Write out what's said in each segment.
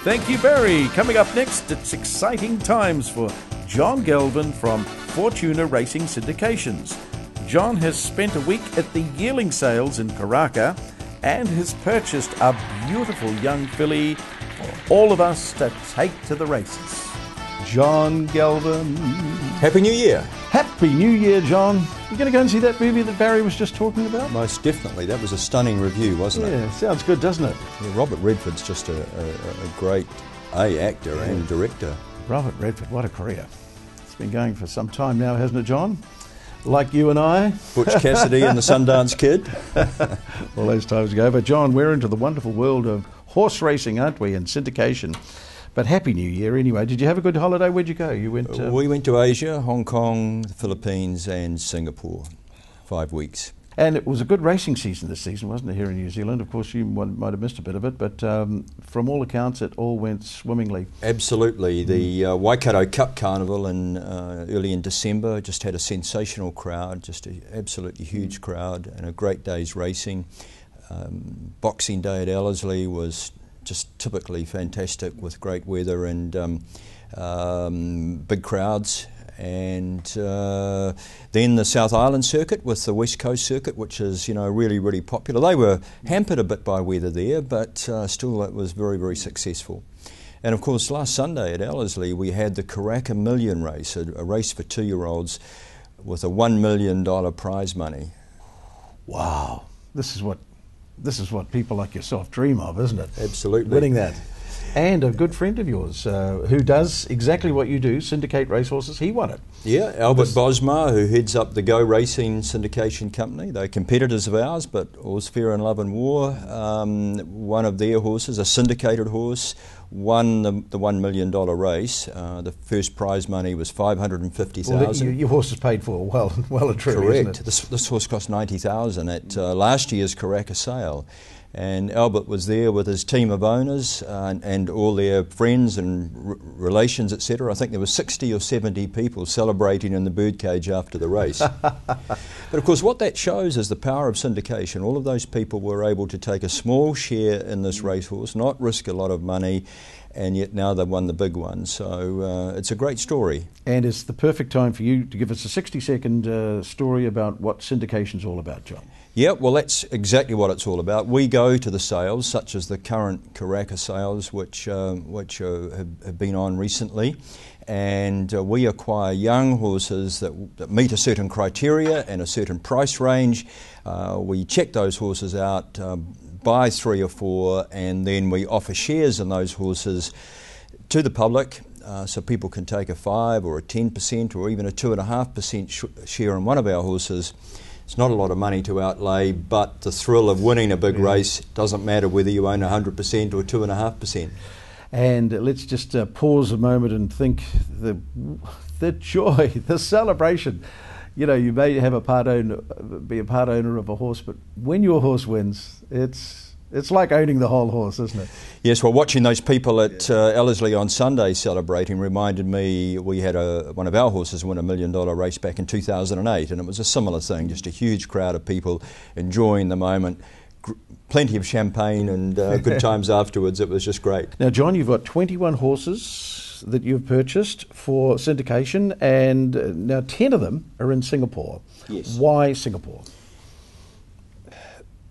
Thank you, Barry. Coming up next, it's exciting times for John Galvin from Fortuna Racing Syndications. John has spent a week at the yearling sales in Karaka and has purchased a beautiful young filly for all of us to take to the races. John Galvin. Happy New Year. Happy New Year, John. You going to go and see that movie that Barry was just talking about? Most definitely. That was a stunning review, wasn't it? Yeah, sounds good, doesn't it? Yeah, Robert Redford's just a great actor and director. Robert Redford, what a career. It's been going for some time now, hasn't it, John? Like you and I. Butch Cassidy and the Sundance Kid. All those times ago. But John, we're into the wonderful world of horse racing, aren't we, and syndication. But Happy New Year anyway. Did you have a good holiday? Where'd you go? You went. We went to Asia, Hong Kong, the Philippines and Singapore. 5 weeks. And it was a good racing season this season, wasn't it, here in New Zealand? Of course, you might have missed a bit of it, but from all accounts, it all went swimmingly. Absolutely. The Waikato Cup Carnival early in December just had a sensational crowd, just an absolutely huge crowd and a great day's racing. Boxing Day at Ellerslie was just typically fantastic with great weather and big crowds. And then the South Island circuit with the West Coast circuit, which is really, really popular. They were hampered a bit by weather there, but still it was very, very successful. And of course, last Sunday at Ellerslie, we had the Karaka Million race, a race for 2-year-olds with a $1 million prize money. Wow, this is what people like yourself dream of, isn't it? Absolutely. Winning that. And a good friend of yours who does exactly what you do, syndicate racehorses, he won it. Yeah, Albert Bosma, who heads up the Go Racing syndication company. They're competitors of ours, but all's fair in love and war. One of their horses, a syndicated horse, won the $1 million race. The first prize money was $550,000. Well, your horse is paid for well and truly. Correct. Isn't it? This horse cost $90,000 at last year's Karaka sale. And Albert was there with his team of owners and all their friends and relations, etc. I think there were 60 or 70 people celebrating in the birdcage after the race. But of course what that shows is the power of syndication. All of those people were able to take a small share in this racehorse, not risk a lot of money, and yet now they've won the big one. So it's a great story. And it's the perfect time for you to give us a 60-second story about what syndication's all about, John. Yeah, well, that's exactly what it's all about. We go to the sales, such as the current Karaka sales, which have been on recently, and we acquire young horses that meet a certain criteria and a certain price range. We check those horses out, buy 3 or 4, and then we offer shares in those horses to the public, so people can take a 5 or a 10% or even a 2.5% share in one of our horses. It's not a lot of money to outlay, but the thrill of winning a big race doesn't matter whether you own 100% or 2.5%. And let's just pause a moment and think the joy, the celebration. You may have be a part owner of a horse, but when your horse wins, it's like owning the whole horse, isn't it? Yes, well, watching those people at Ellerslie on Sunday celebrating reminded me we had one of our horses win $1 million race back in 2008, and it was a similar thing, just a huge crowd of people enjoying the moment, plenty of champagne and good times afterwards. It was just great. Now, John, you've got 21 horses that you've purchased for syndication, and now 10 of them are in Singapore. Yes. Why Singapore?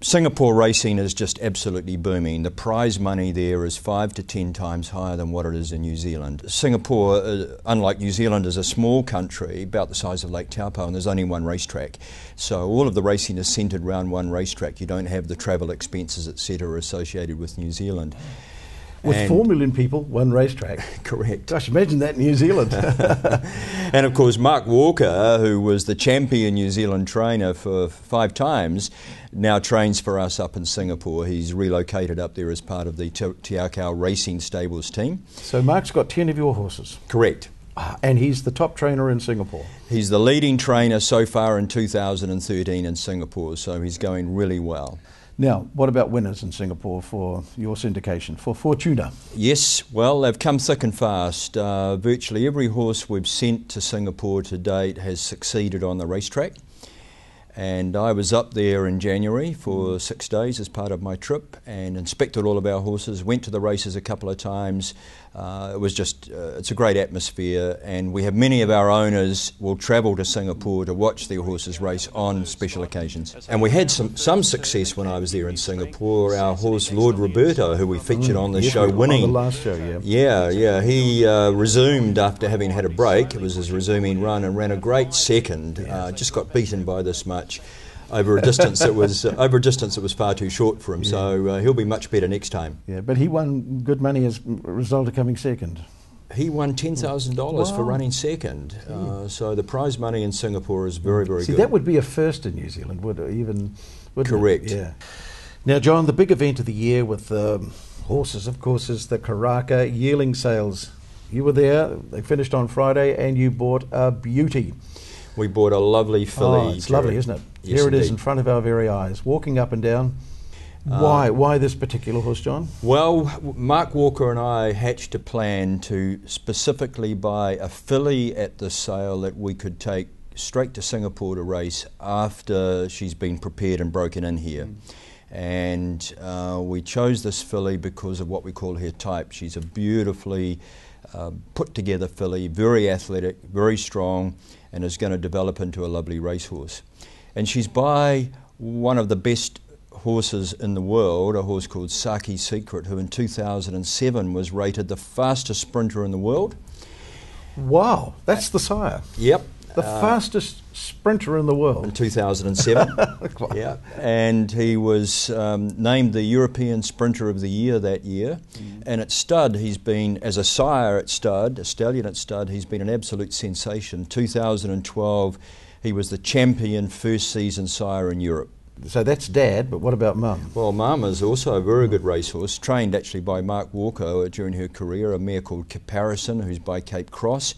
Singapore racing is just absolutely booming. The prize money there is 5 to 10 times higher than what it is in New Zealand. Singapore, unlike New Zealand, is a small country, about the size of Lake Taupo, and there's only one racetrack. So all of the racing is centred around one racetrack. You don't have the travel expenses, etc., associated with New Zealand. With 4 million people, one racetrack. Correct. Gosh, imagine that in New Zealand. And of course, Mark Walker, who was the champion New Zealand trainer for 5 times, now trains for us up in Singapore. He's relocated up there as part of the Tiakau Racing Stables team. So Mark's got 10 of your horses? Correct. And he's the top trainer in Singapore? He's the leading trainer so far in 2013 in Singapore, so he's going really well. Now, what about winners in Singapore for your syndication, for Fortuna? Yes, well, they've come thick and fast. Virtually every horse we've sent to Singapore to date has succeeded on the racetrack. And I was up there in January for 6 days as part of my trip and inspected all of our horses, went to the races a couple of times. It was just, it's a great atmosphere, and we have many of our owners will travel to Singapore to watch their horses race on special occasions. And we had some success when I was there in Singapore. Our horse Lord Roberto, who we featured on the show, winning. On the last show, yeah. Yeah. He resumed after having had a break. It was his resuming run and ran a great second. Just got beaten by this much. Over a distance that was far too short for him, so he'll be much better next time. Yeah, but he won good money as a result of coming second. He won $10,000 for running second, so the prize money in Singapore is very, very good. See, that would be a first in New Zealand, wouldn't Correct. it? Yeah. Now, John, the big event of the year with horses, of course, is the Karaka yearling sales. You were there, they finished on Friday, and you bought a beauty. We bought a lovely filly. Oh, it's lovely, isn't it? Yes, Here it is indeed. in front of our very eyes, walking up and down. Why this particular horse, John? Well, Mark Walker and I hatched a plan to specifically buy a filly at the sale that we could take straight to Singapore to race after she's been prepared and broken in here. And we chose this filly because of what we call her type. She's a beautifully put together filly, very athletic, very strong, and is going to develop into a lovely racehorse. And she's by one of the best horses in the world, a horse called Saki Secret, who in 2007 was rated the fastest sprinter in the world. Wow, that's the sire. Yep. The fastest sprinter in the world. In 2007. Yeah. And he was named the European Sprinter of the Year that year. And at stud, he's been, as a sire at stud, a stallion at stud, he's been an absolute sensation. 2012, he was the champion first season sire in Europe. So that's Dad, but what about Mum? Well, Mum is also a very good racehorse, trained actually by Mark Walker during her career, a mare called Caparison, who's by Cape Cross.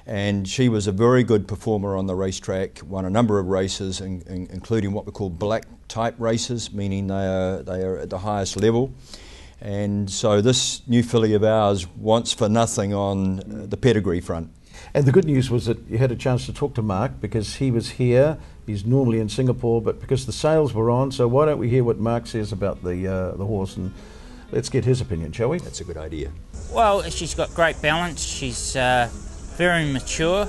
And she was a very good performer on the racetrack, won a number of races, including what we call black type races, meaning they are at the highest level. And so this new filly of ours wants for nothing on the pedigree front. And the good news was that you had a chance to talk to Mark because he was here. He's normally in Singapore, but because the sales were on, so why don't we hear what Mark says about the horse, and let's get his opinion, shall we? That's a good idea. Well, she's got great balance. She's very mature.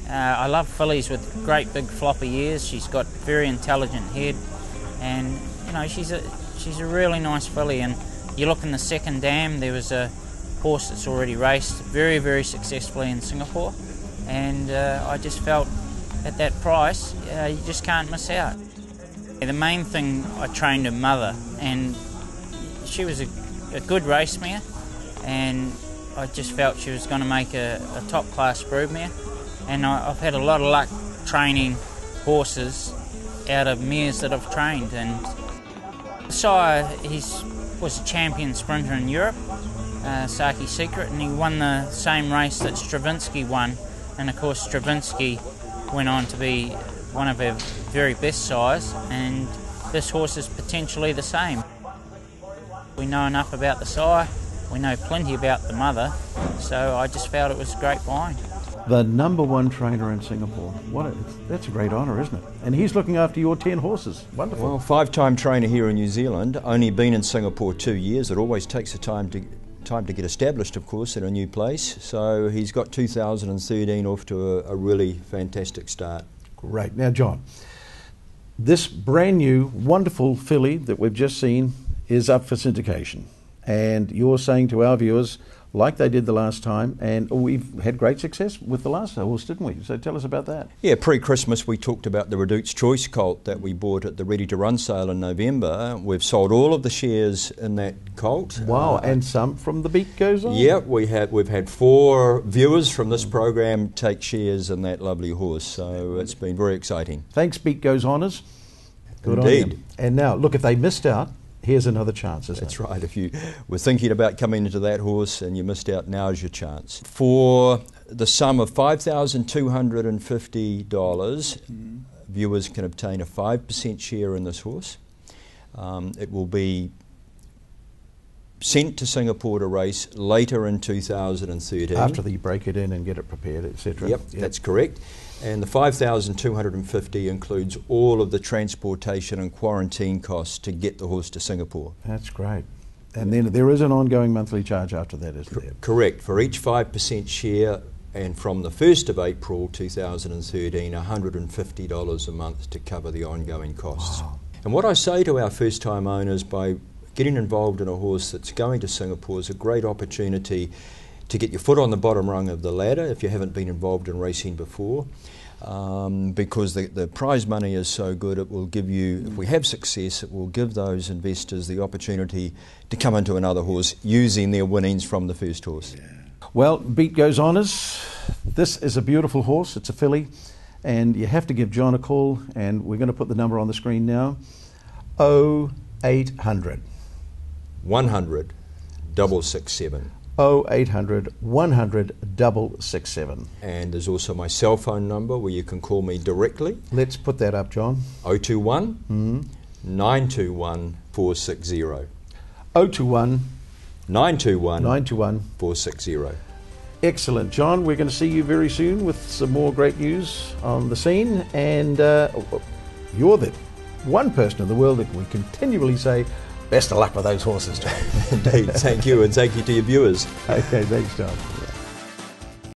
I love fillies with great big floppy ears. She's got very intelligent head, and she's a really nice filly. And you look in the second dam, there was a horse that's already raced very, very successfully in Singapore, and I just felt at that price you just can't miss out. The main thing, I trained her mother, and she was a good race mare, and I just felt she was going to make a top-class broodmare, and I've had a lot of luck training horses out of mares that I've trained. And sire, he was a champion sprinter in Europe, Saki Secret, and he won the same race that Stravinsky won, and of course Stravinsky went on to be one of our very best sires, and this horse is potentially the same. We know enough about the sire, we know plenty about the mother, so I just felt it was a great buying. The #1 trainer in Singapore. That's a great honour, isn't it? And he's looking after your 10 horses. Wonderful. Well, 5-time trainer here in New Zealand, only been in Singapore 2 years. It always takes a time to get established, of course, in a new place. So he's got 2013 off to a really fantastic start. Great. Now, John, this brand new, wonderful filly that we've just seen is up for syndication. And you're saying to our viewers, like they did the last time, and we've had great success with the last horse, didn't we? So tell us about that. Yeah, pre-Christmas we talked about the Redute's Choice colt that we bought at the Ready to Run sale in November. We've sold all of the shares in that colt. Wow, and some from The Beat Goes On. Yeah, we've had 4 viewers from this program take shares in that lovely horse, so it's been very exciting. Thanks, Beat Goes Oners. Good Indeed. on you. And now, look, if they missed out, here's another chance, isn't That's it? right. If you were thinking about coming into that horse and you missed out, now's your chance. For the sum of $5,250, viewers can obtain a 5% share in this horse. It will be sent to Singapore to race later in 2013. After you break it in and get it prepared, etc. Yep, that's correct. And the $5,250 includes all of the transportation and quarantine costs to get the horse to Singapore. That's great. And then there is an ongoing monthly charge after that, isn't there? Correct. For each 5% share, and from the 1st of April 2013, $150 a month to cover the ongoing costs. Wow. And what I say to our first-time owners, by getting involved in a horse that's going to Singapore, is a great opportunity to get your foot on the bottom rung of the ladder if you haven't been involved in racing before, because the prize money is so good. It will give you, if we have success, it will give those investors the opportunity to come into another horse using their winnings from the first horse. Yeah. Well, beat goes honours. This is a beautiful horse. It's a filly, and you have to give John a call, and we're going to put the number on the screen now. 0800 100 667. 0800 100 667. And there's also my cell phone number where you can call me directly. Let's put that up, John. 021 921 460. 021 921 460. Excellent, John. We're going to see you very soon with some more great news on the scene, and you're the one person in the world that we continually say, best of luck with those horses, John. Indeed, thank you, and thank you to your viewers. Okay, thanks, John.